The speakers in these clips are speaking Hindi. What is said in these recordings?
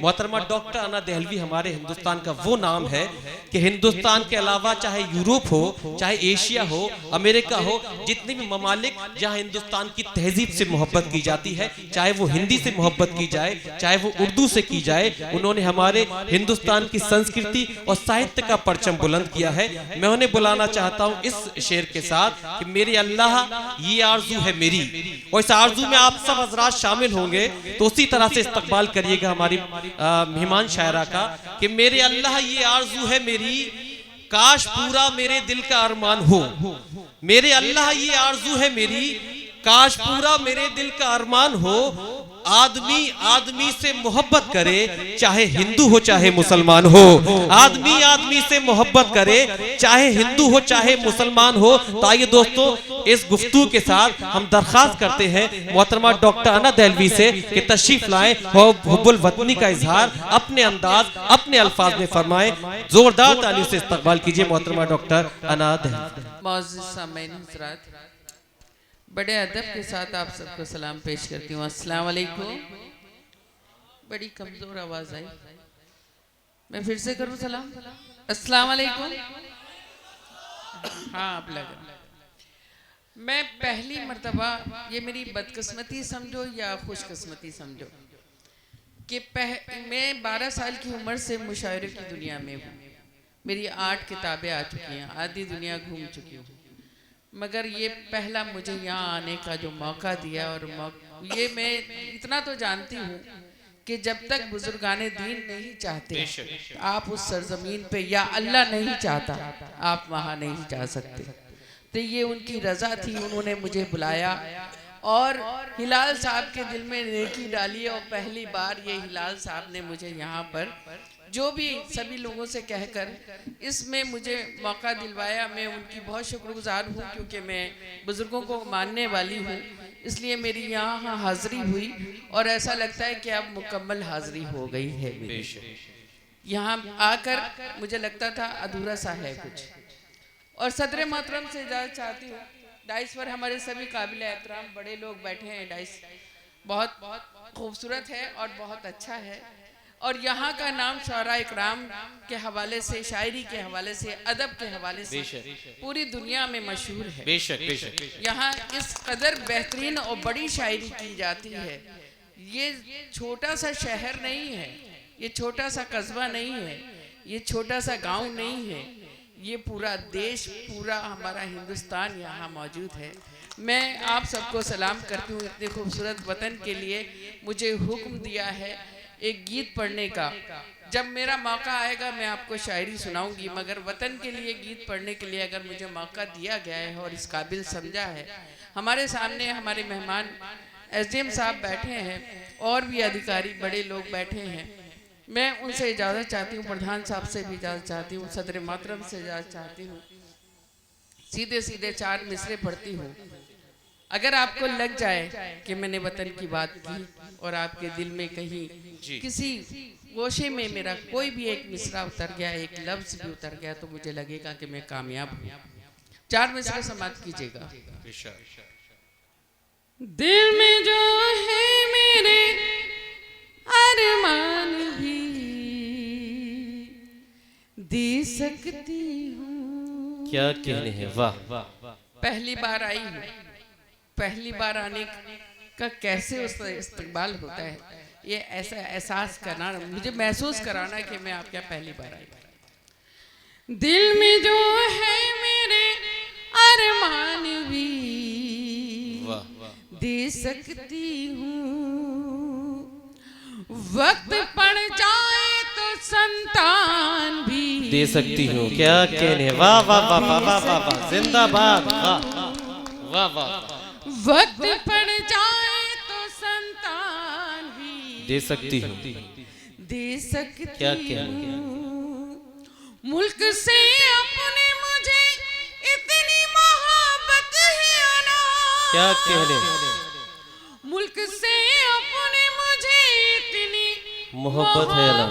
मोहतरमा डॉक्टर अना दहलवी हमारे हिंदुस्तान का वो नाम है कि हिंदुस्तान के अलावा चाहे यूरोप हो, चाहे एशिया हो, अमेरिका हो, जितने भी ममालिक जहाँ हिंदुस्तान की तहजीब से मोहब्बत की जाती है, चाहे वो हिंदी से मोहब्बत की जाए, चाहे वो उर्दू से की जाए, उन्होंने हमारे हिंदुस्तान की संस्कृति और साहित्य का परचम बुलंद किया है। मैं उन्हें बुलाना चाहता हूँ इस शेर के साथ कि मेरे अल्लाह ये आरजू है मेरी, और इस आरजू में आप सब हजरात शामिल होंगे तो उसी तरह से इस्तकबाल करिएगा हमारी मेहमान शायरा का कि मेरे अल्लाह ये आरजू है मेरी, काश पूरा मेरे दिल का अरमान हो। मेरे अल्लाह ये आरजू है मेरी, काश पूरा मेरे दिल का अरमान हो। आदमी आदमी से मोहब्बत करे, चाहे हिंदू हो चाहे मुसलमान हो। आदमी आदमी से मोहब्बत करे, चाहे हिंदू हो चाहे मुसलमान हो। तो आइए दोस्तों, इस गुफ्तगू के साथ हम दरख्वास्त करते हैं मोहतरमा डॉक्टर अना दहलवी से कि तशरीफ लाएं और हुब्बुल वतनी का इजहार अपने अंदाज अपने अल्फाज में फरमाएं। जोरदार तालियों से इस्तकबाल कीजिए मोहतरमा डॉक्टर अना दहलवी। बड़े अदब के साथ आप सबको सलाम पेश करती हूँ। अस्सलाम वालेकुम। बड़ी कमजोर आवाज आई, मैं फिर से करूँ सलाम? अस्सलाम वालेकुम। हाँ अब लगा। मैं पहली मर्तबा, ये मेरी बदकिस्मती समझो या खुशकिस्मती समझो, कि मैं 12 साल की उम्र से मुशायरे की दुनिया में हूँ। मेरी 8 किताबें आ चुकी हैं, आधी दुनिया घूम चुकी हूँ, मगर ये पहला मुझे यहाँ आने का जो मौका दिया, और ये मैं इतना तो जानती हूँ कि जब तक बुजुर्गाने दीन नहीं चाहते आप उस सरजमीन पे, या अल्लाह नहीं चाहता आप वहाँ नहीं जा सकते। तो ये उनकी रजा थी, उन्होंने मुझे बुलाया और हिलाल साहब के दिल में नेकी डाली, और पहली बार ये हिलाल साहब ने मुझे यहाँ पर जो भी सभी लोगों से कहकर इसमें मुझे मौका दिलवाया। मैं उनकी बहुत शुक्रगुजार हूँ, क्योंकि मैं बुज़ुर्गों को मानने वाली हूँ, इसलिए मेरी यहाँ हाज़िरी हुई और ऐसा लगता है कि अब मुकम्मल हाज़िरी हो गई है मेरी। यहाँ आकर मुझे लगता था अधूरा सा है कुछ। और सदर मोहतरम से इजाज़त चाहती हूँ। डाइस पर हमारे सभी काबिल एहतराम बड़े लोग बैठे हैं। डाइस बहुत खूबसूरत है और बहुत अच्छा है, और यहाँ का नाम शुअरा इकराम के हवाले से, शायरी के हवाले से, अदब के हवाले से पूरी दुनिया में मशहूर है। बेशक बेशक यहाँ इस कदर बेहतरीन और बड़ी शायरी की जाती है। ये छोटा सा शहर नहीं है, ये छोटा सा कस्बा नहीं है, ये छोटा सा गांव नहीं है, ये पूरा देश, पूरा हमारा हिंदुस्तान यहाँ मौजूद है। मैं आप सबको सलाम करती हूँ। इतने खूबसूरत वतन के लिए मुझे हुक्म दिया है एक गीत पढ़ने का। जब मेरा मौका आएगा मैं आपको शायरी सुनाऊंगी, मगर वतन के लिए गीत पढ़ने के लिए अगर मुझे मौका दिया गया है और इस काबिल समझा है, हमारे सामने हमारे मेहमान एसडीएम साहब बैठे हैं और भी अधिकारी बड़े लोग बैठे हैं। मैं उनसे इजाज़त चाहती हूँ, प्रधान साहब से भी इजाज़त चाहती हूँ, सदर मोहतरम से इजाज़त चाहती हूँ। सीधे सीधे 4 मिसरे पढ़ती हूँ। अगर आपको लग जाए कि मैंने वतन की बात की और आपके दिल में कहीं किसी गोशे में मेरा कोई भी एक मिसरा उतर गया, एक लफ्ज भी उतर गया, तो मुझे लगेगा कि मैं कामयाब हूँ। 4 मिसरे समाप्त कीजिएगा। दिल में जो है मेरे अरमान भी दे सकती हूँ। क्या कहने हैं, वाह। पहली बार आई हूँ, पहली बार आने का कैसे उसका इस्तकबाल होता है, ये ऐसा एहसास कराना, मुझे महसूस कराना कि मैं आपके यहाँ पहली बार आई। दिल में जो है मेरे अरमान भी दे सकती हूँ, वक्त पड़ जाए तो संतान भी दे सकती हूँ। क्या कहने, वाह वाह वाह वाह वाह वाह, जिंदाबाद, वाह वाह वाह। वक्त पड़ जाए तो संतान भी दे सकती हूँ, दे सकती क्या कहने, मुल्क से अपने मुझे इतनी मोहब्बत है ना। क्या कहने, मुल्क से अपने मुझे इतनी मोहब्बत है ना,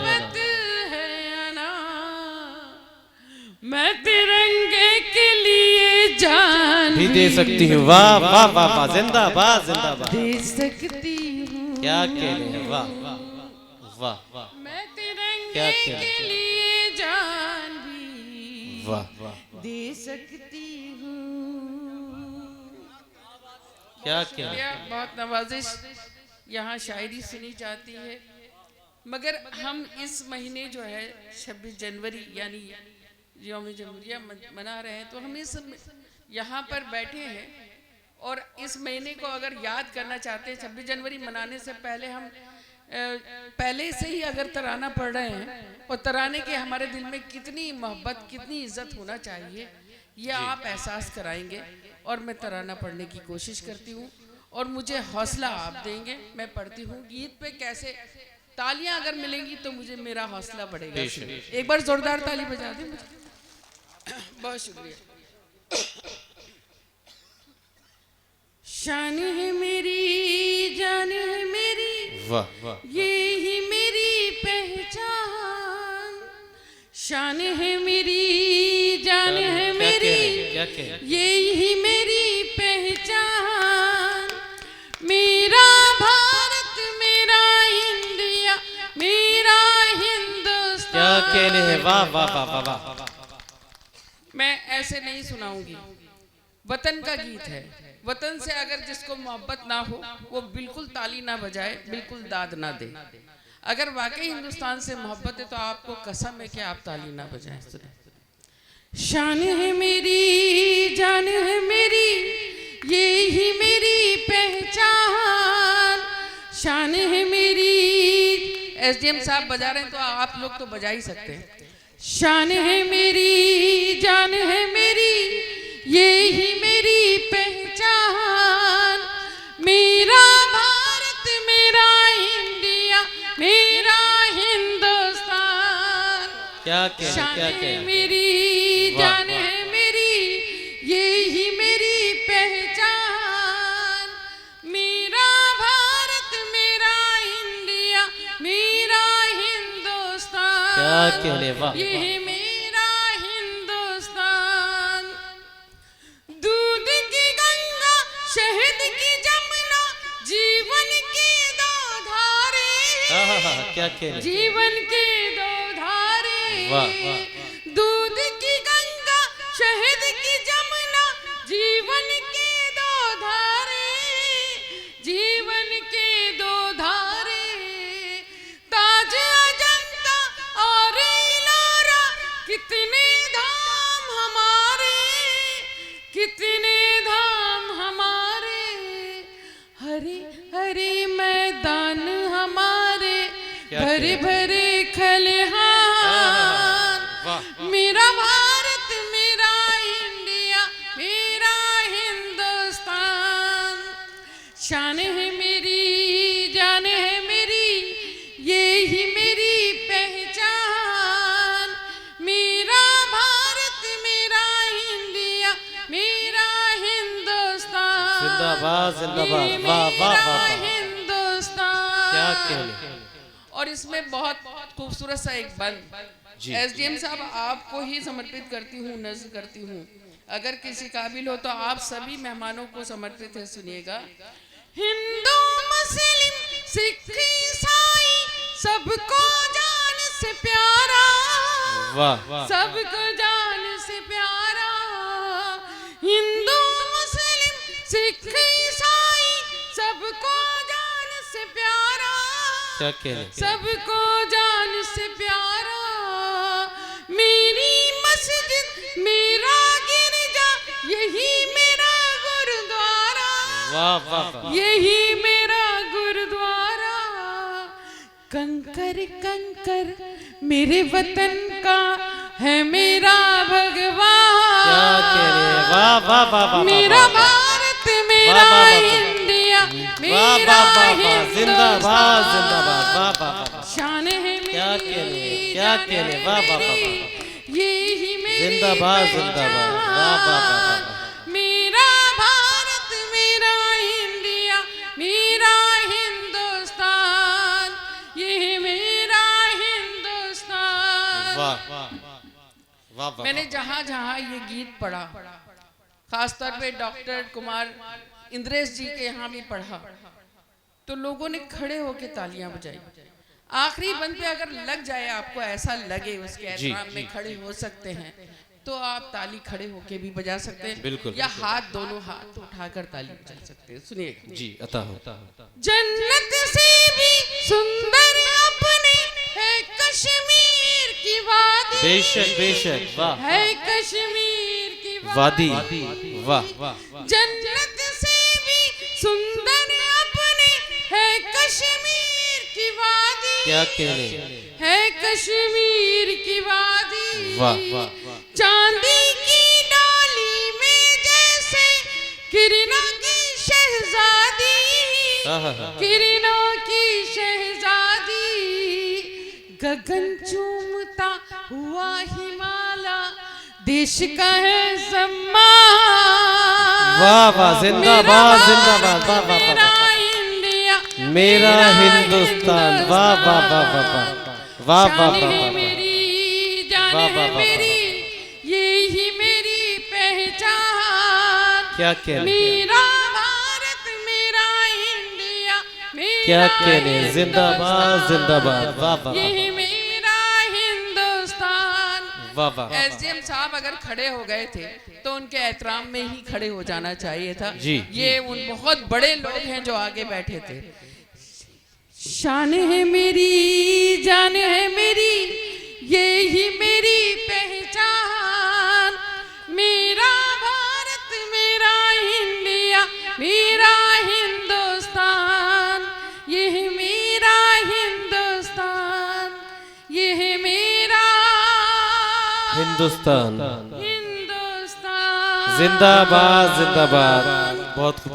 मैं तिरंगे के लिए जान भी दे सकती हूँ। वाह वाह वाह वाह, जिंदाबाद जिंदाबाद, दे सकती हूँ। क्या कहने हैं, वाह वाह वाह, मैं तिरंगे क्या क्या, के लिए जान भी वाह वाह, दे सकती हूँ। क्या बहुत क्या, शुक्रिया, बहुत नवाजिश। यहाँ शायरी सुनी जाती है, मगर हम इस महीने जो है 26 जनवरी यानी यौम जमहूरिया मना रहे हैं, तो हम इस यहाँ पर बैठे हैं और इस महीने को अगर याद करना चाहते हैं, 26 जनवरी मनाने से पहले हम पहले से ही अगर तराना पढ़ रहे हैं और तराने के हमारे दिल में कितनी मोहब्बत, कितनी इज्जत होना चाहिए, ये आप एहसास कराएंगे। और मैं तराना पढ़ने की कोशिश करती हूँ और मुझे हौसला आप देंगे। मैं पढ़ती हूँ गीत पे कैसे तालियां अगर मिलेंगी तो मुझे मेरा हौसला बढ़ेगा। एक बार जोरदार ताली बजा दें मुझे। बहुत शुक्रिया। शान है मेरी, जान है मेरी, वाह वाह, ये ही मेरी पहचान। शान है मेरी, जान है मेरी, क्या कह रहे, ये ही मेरी पहचान। मेरा भारत, मेरा इंडिया, मेरा हिंदुस्तान। क्या कह रहे हैं, वाह वाह वाह वाह वाह, मैं ऐसे नहीं सुनाऊंगी, वतन का गीत है। वतन से अगर जिसको मोहब्बत ना हो वो बिल्कुल ताली ना बजाए, बिल्कुल दाद ना दे। अगर वाकई हिंदुस्तान से मोहब्बत है तो आपको कसम है कि आप ताली ना बजाएं। सुने। शान है मेरी, जान है मेरी, ये ही मेरी पहचान। शान है मेरी, एसडीएम साहब बजा रहे हैं तो आप लोग तो बजा ही सकते हैं। शान है मेरी, जान है मेरी, ये ही मेरी पहचान। मेरा भारत, मेरा इंडिया, मेरा हिंदुस्तान। क्या कह रहे, क्या कह रहे, मेरी, जान है मेरी, ये ही मेरी पहचान। मेरा भारत, मेरा इंडिया, मेरा हिंदुस्तान। क्या कह रहे, वाह, ये मेरा हिंदुस्तान। दूध की गंगा, शहद की जमुना, जीवन की दो धारे। क्या कह रहे, जीवन के दो धारे। वाह वाह, दूध की गंगा, शहद की जमुना, जीवन के दो धारे। जीवन के दो धारे। ताज अजंता और इलोरा, कितने धाम हमारे, कितने धाम हमारे। हरे हरे मैदान हमारे, क्या भरे कह भरे खलिहान। वाह, मेरा भारत, मेरा इंडिया, मेरा हिंदुस्तान। शान है मेरी, जान है मेरी, ये ही मेरी पहचान। मेरा भारत, मेरा इंडिया, मेरा हिंदुस्तान। जिंदाबाद जिंदाबाद, ये वाह वाह मेरा वाह वाह, हिंदुस्तान। क्या कह रहे, और इसमें बहुत खूबसूरत सा एक बंद जी। एसडीएम साहब आपको ही समर्पित करती हूँ, नज़्म करती हूँ। अगर किसी काबिल हो तो आप सभी मेहमानों को समर्पित है, सुनिएगा। हिंदू मुस्लिम सिख ईसाई, सबको जान से प्यारा, वाह वाह, सबको जान से प्यारा। हिंदू मुस्लिम सिख ईसाई, सबको जान से प्यारा, क्या कह रहे, सबको जान से प्यारा। मेरी मस्जिद, मेरा गिरजा, यही मेरा गुरुद्वारा, वाह वाह वाह, यही मेरा गुरुद्वारा। कंकर कंकर मेरे वतन का है मेरा भगवान। क्या कह रहे, वाह वाह वाह वाह, मेरा भारत, मेरा वाह, वाह, वाह, इंडिया, वाह मेरा वाह वाह वाह, जिंदाबाद हिंदुस्तान। जिंदाबाद, वाह वाह वाह, शान है मेरी, क्या कह रहे, क्या कह रहे, वाह वाह वाह वाह, ये ही मेरी जिंदाबाद जिंदाबाद, वाह वाह वाह वाह, मेरा भारत, मेरा इंडिया, मेरा हिंदुस्तान। ये मेरा हिंदुस्तान। वाह वाह वाह वाह, मैंने जहाँ जहाँ ये गीत पढ़ा, खासतौर पे डॉक्टर कुमार इंद्रेश जी के यहाँ भी पढ़ा, तो लोगों ने खड़े होके तालियां बजाई। आखिरी बंद पे अगर लग जाए, आपको ऐसा लगे उसके एहतराम में खड़े हो सकते हैं, तो आप ताली खड़े होके भी बजा सकते हैं, बिल्कुल, या हाथ दोनों हाथ उठाकर ताली बजा सकते हैं। सुनिए जी, अता हो। जन्नत से भी सुंदर अपने है कश्मीर की वादी, बेशक बेशक, वाह, है कश्मीर की वादी, वाह वाह, जन्नत से भी सुंदर अपने है कश्मीर की वादी, क्या कहने, है कश्मीर की वादी, वाह वाह, चांदी की डाली में जैसे किरणों की शहजादी, किरणों की शहजादी, गगन चूमता हुआ हिमालय देश का है सम्मान, वाह वाह, जिंदाबाद जिंदाबाद, वाह वाह मेरा वाह, इंडिया, मेरा हिंदुस्तान, वाह वाह वाह वाह वाह, वाह वाह जान है वाह, मेरी, जान वाह, है वाह, वाह, मेरी, यही मेरी पहचान, क्या कहने, मेरा भारत, मेरा इंडिया, मेरा क्या कहने, जिंदाबाद जिंदाबाद, वाह वाह यही मेरा हिंदुस्तान। वाह वाह, एसडीएम साहब अगर खड़े हो गए थे तो उनके एहतराम में ही खड़े हो जाना चाहिए था। जी, ये उन बहुत बड़े लोग हैं जो आगे बैठे थे। शान है मेरी, जान है मेरी, ये ही मेरी पहचान, मेरा भारत, मेरा इंडिया, मेरा हिंदुस्तान, यह मेरा हिंदुस्तान, यह मेरा हिंदुस्तान, हिंदुस्तान। जिंदाबाद जिंदाबाद, बहुत खूब।